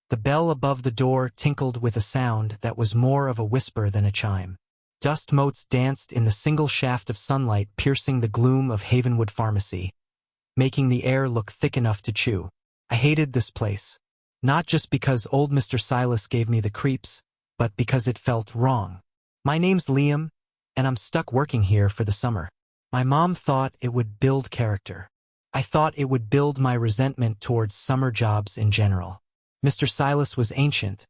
The bell above the door tinkled with a sound that was more of a whisper than a chime. Dust motes danced in the single shaft of sunlight piercing the gloom of Havenwood Pharmacy, making the air look thick enough to chew. I hated this place. Not just because old Mr. Silas gave me the creeps, but because it felt wrong. My name's Liam, and I'm stuck working here for the summer. My mom thought it would build character. I thought it would build my resentment towards summer jobs in general. Mr. Silas was ancient,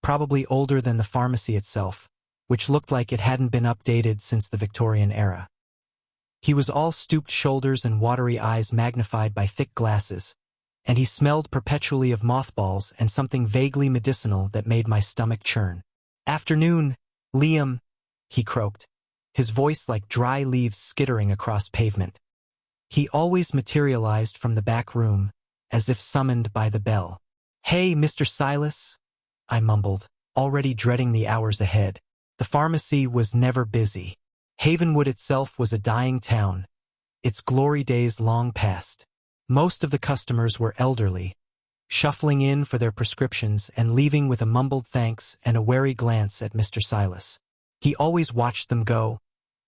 probably older than the pharmacy itself, which looked like it hadn't been updated since the Victorian era. He was all stooped shoulders and watery eyes magnified by thick glasses, and he smelled perpetually of mothballs and something vaguely medicinal that made my stomach churn. "Afternoon, Liam," he croaked, his voice like dry leaves skittering across pavement. He always materialized from the back room, as if summoned by the bell. "Hey, Mr. Silas," I mumbled, already dreading the hours ahead. The pharmacy was never busy. Havenwood itself was a dying town, its glory days long past. Most of the customers were elderly, shuffling in for their prescriptions and leaving with a mumbled thanks and a wary glance at Mr. Silas. He always watched them go,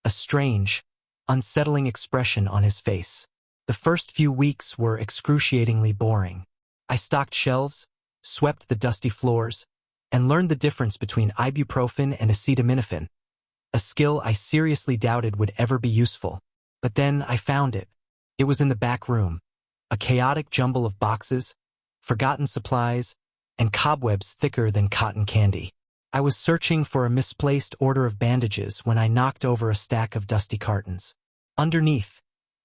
a strange, unsettling expression on his face. The first few weeks were excruciatingly boring. I stocked shelves, swept the dusty floors, and learned the difference between ibuprofen and acetaminophen, a skill I seriously doubted would ever be useful. But then I found it. It was in the back room, a chaotic jumble of boxes, forgotten supplies, and cobwebs thicker than cotton candy. I was searching for a misplaced order of bandages when I knocked over a stack of dusty cartons. Underneath,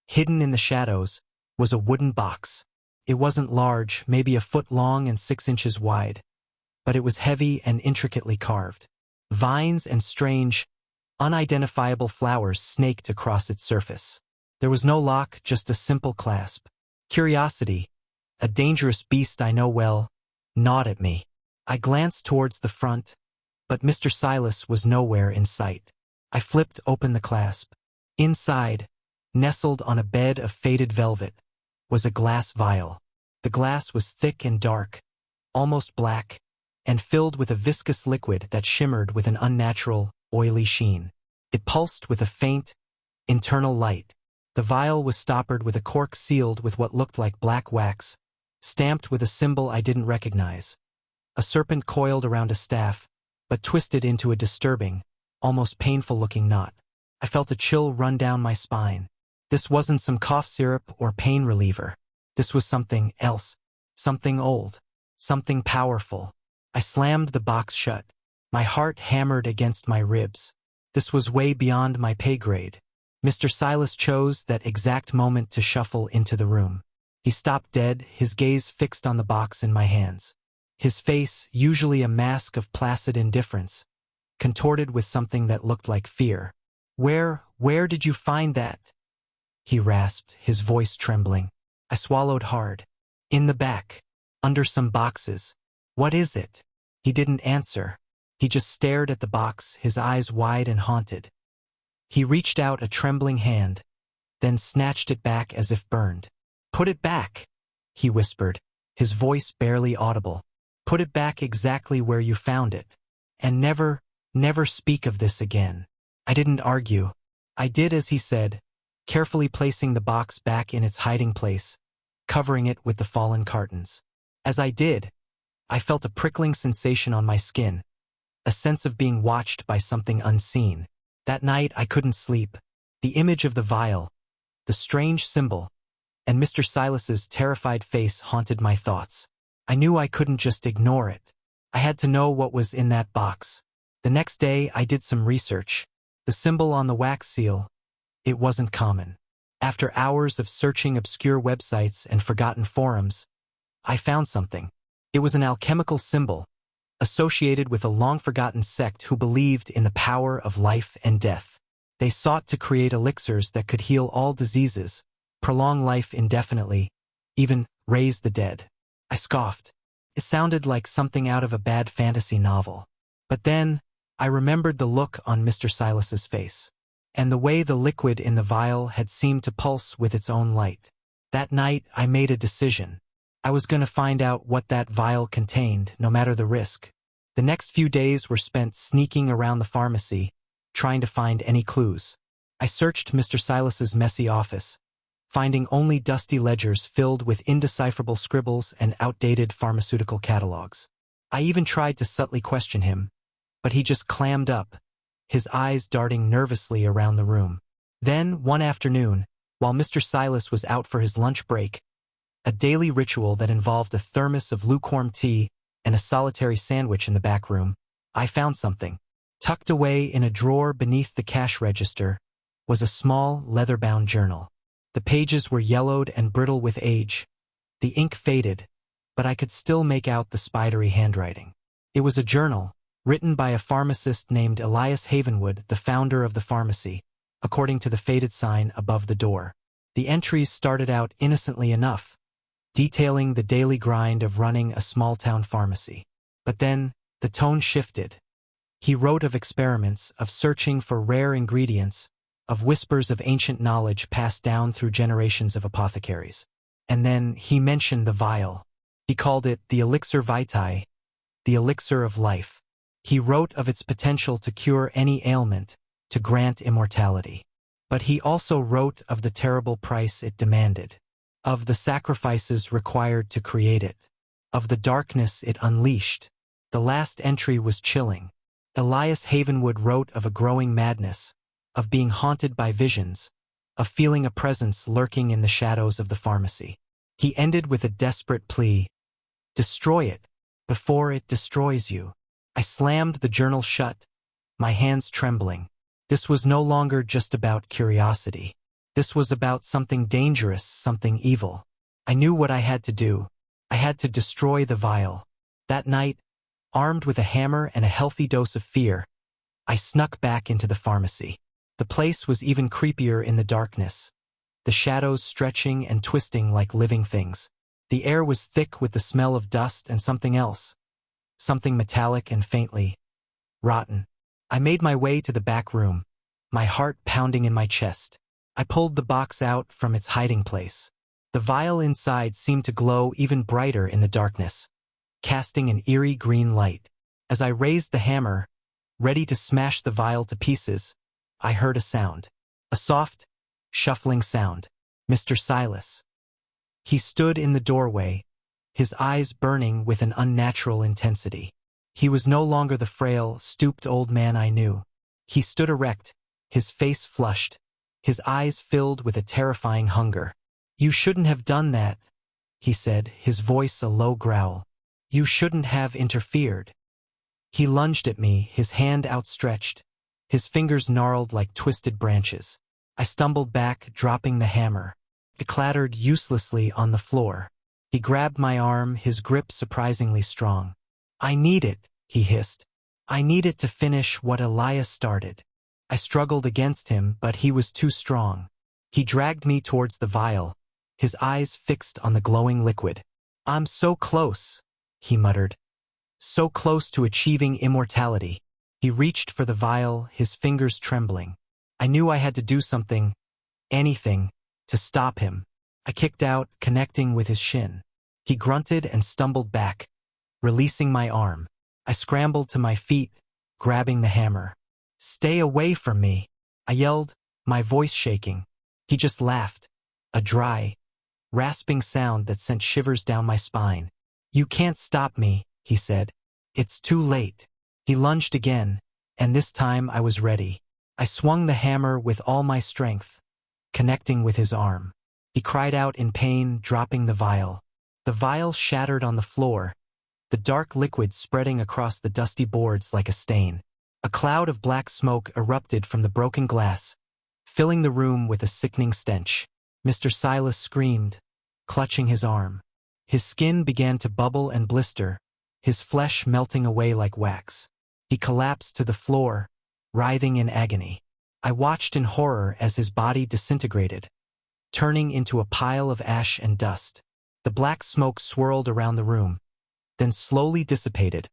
hidden in the shadows, was a wooden box. It wasn't large, maybe a foot long and 6 inches wide, but it was heavy and intricately carved. Vines and strange, unidentifiable flowers snaked across its surface. There was no lock, just a simple clasp. Curiosity, a dangerous beast I know well, gnawed at me. I glanced towards the front, but Mr. Silas was nowhere in sight. I flipped open the clasp. Inside, nestled on a bed of faded velvet, was a glass vial. The glass was thick and dark, almost black, and filled with a viscous liquid that shimmered with an unnatural, oily sheen. It pulsed with a faint, internal light. The vial was stoppered with a cork sealed with what looked like black wax, stamped with a symbol I didn't recognize. A serpent coiled around a staff, but twisted into a disturbing, almost painful-looking knot. I felt a chill run down my spine. This wasn't some cough syrup or pain reliever. This was something else, something old, something powerful. I slammed the box shut. My heart hammered against my ribs. This was way beyond my pay grade. Mr. Silas chose that exact moment to shuffle into the room. He stopped dead, his gaze fixed on the box in my hands. His face, usually a mask of placid indifference, contorted with something that looked like fear. Where did you find that?" he rasped, his voice trembling. I swallowed hard. "In the back, under some boxes." "What is it?" He didn't answer. He just stared at the box, his eyes wide and haunted. He reached out a trembling hand, then snatched it back as if burned. "Put it back," he whispered, his voice barely audible. "Put it back exactly where you found it. And never speak of this again." I didn't argue. I did as he said, carefully placing the box back in its hiding place, covering it with the fallen cartons. As I did, I felt a prickling sensation on my skin, a sense of being watched by something unseen. That night I couldn't sleep. The image of the vial, the strange symbol, and Mr. Silas's terrified face haunted my thoughts. I knew I couldn't just ignore it. I had to know what was in that box. The next day I did some research. The symbol on the wax seal, it wasn't common. After hours of searching obscure websites and forgotten forums, I found something. It was an alchemical symbol, associated with a long-forgotten sect who believed in the power of life and death. They sought to create elixirs that could heal all diseases, prolong life indefinitely, even raise the dead. I scoffed. It sounded like something out of a bad fantasy novel. But then, I remembered the look on Mr. Silas's face, and the way the liquid in the vial had seemed to pulse with its own light. That night, I made a decision. I was going to find out what that vial contained, no matter the risk. The next few days were spent sneaking around the pharmacy, trying to find any clues. I searched Mr. Silas's messy office, finding only dusty ledgers filled with indecipherable scribbles and outdated pharmaceutical catalogs. I even tried to subtly question him, but he just clammed up, his eyes darting nervously around the room. Then, one afternoon, while Mr. Silas was out for his lunch break, a daily ritual that involved a thermos of lukewarm tea and a solitary sandwich in the back room, I found something. Tucked away in a drawer beneath the cash register was a small, leather-bound journal. The pages were yellowed and brittle with age. The ink faded, but I could still make out the spidery handwriting. It was a journal, written by a pharmacist named Elias Havenwood, the founder of the pharmacy, according to the faded sign above the door. The entries started out innocently enough, detailing the daily grind of running a small-town pharmacy. But then, the tone shifted. He wrote of experiments, of searching for rare ingredients, of whispers of ancient knowledge passed down through generations of apothecaries. And then he mentioned the vial. He called it the elixir vitae, the elixir of life. He wrote of its potential to cure any ailment, to grant immortality. But he also wrote of the terrible price it demanded, of the sacrifices required to create it, of the darkness it unleashed. The last entry was chilling. Elias Havenwood wrote of a growing madness, of being haunted by visions, of feeling a presence lurking in the shadows of the pharmacy. He ended with a desperate plea: destroy it, before it destroys you. I slammed the journal shut, my hands trembling. This was no longer just about curiosity. This was about something dangerous, something evil. I knew what I had to do. I had to destroy the vial. That night, armed with a hammer and a healthy dose of fear, I snuck back into the pharmacy. The place was even creepier in the darkness, the shadows stretching and twisting like living things. The air was thick with the smell of dust and something else, something metallic and faintly rotten. I made my way to the back room, my heart pounding in my chest. I pulled the box out from its hiding place. The vial inside seemed to glow even brighter in the darkness, casting an eerie green light. As I raised the hammer, ready to smash the vial to pieces, I heard a sound. A soft, shuffling sound. Mr. Silas. He stood in the doorway, his eyes burning with an unnatural intensity. He was no longer the frail, stooped old man I knew. He stood erect, his face flushed, his eyes filled with a terrifying hunger. "You shouldn't have done that," he said, his voice a low growl. "You shouldn't have interfered." He lunged at me, his hand outstretched, his fingers gnarled like twisted branches. I stumbled back, dropping the hammer. It clattered uselessly on the floor. He grabbed my arm, his grip surprisingly strong. "I need it," he hissed. "I need it to finish what Elias started." I struggled against him, but he was too strong. He dragged me towards the vial, his eyes fixed on the glowing liquid. "I'm so close," he muttered. "So close to achieving immortality." He reached for the vial, his fingers trembling. I knew I had to do something, anything, to stop him. I kicked out, connecting with his shin. He grunted and stumbled back, releasing my arm. I scrambled to my feet, grabbing the hammer. "Stay away from me," I yelled, my voice shaking. He just laughed, a dry, rasping sound that sent shivers down my spine. "You can't stop me," he said. "It's too late." He lunged again, and this time I was ready. I swung the hammer with all my strength, connecting with his arm. He cried out in pain, dropping the vial. The vial shattered on the floor, the dark liquid spreading across the dusty boards like a stain. A cloud of black smoke erupted from the broken glass, filling the room with a sickening stench. Mr. Silas screamed, clutching his arm. His skin began to bubble and blister, his flesh melting away like wax. He collapsed to the floor, writhing in agony. I watched in horror as his body disintegrated, turning into a pile of ash and dust. The black smoke swirled around the room, then slowly dissipated,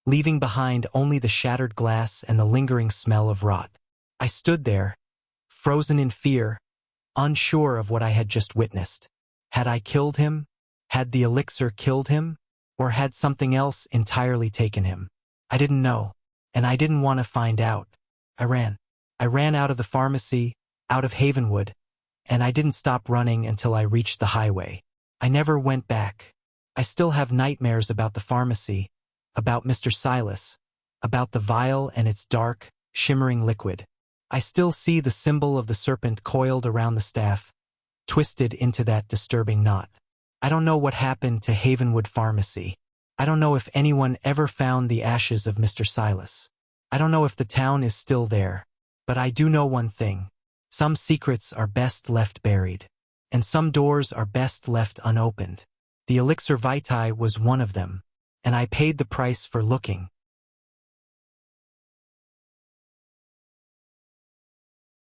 leaving behind only the shattered glass and the lingering smell of rot. I stood there, frozen in fear, unsure of what I had just witnessed. Had I killed him? Had the elixir killed him? Or had something else entirely taken him? I didn't know, and I didn't want to find out. I ran. I ran out of the pharmacy, out of Havenwood, and I didn't stop running until I reached the highway. I never went back. I still have nightmares about the pharmacy, about Mr. Silas, about the vial and its dark, shimmering liquid. I still see the symbol of the serpent coiled around the staff, twisted into that disturbing knot. I don't know what happened to Havenwood Pharmacy. I don't know if anyone ever found the ashes of Mr. Silas. I don't know if the town is still there. But I do know one thing. Some secrets are best left buried. And some doors are best left unopened. The elixir vitae was one of them. And I paid the price for looking.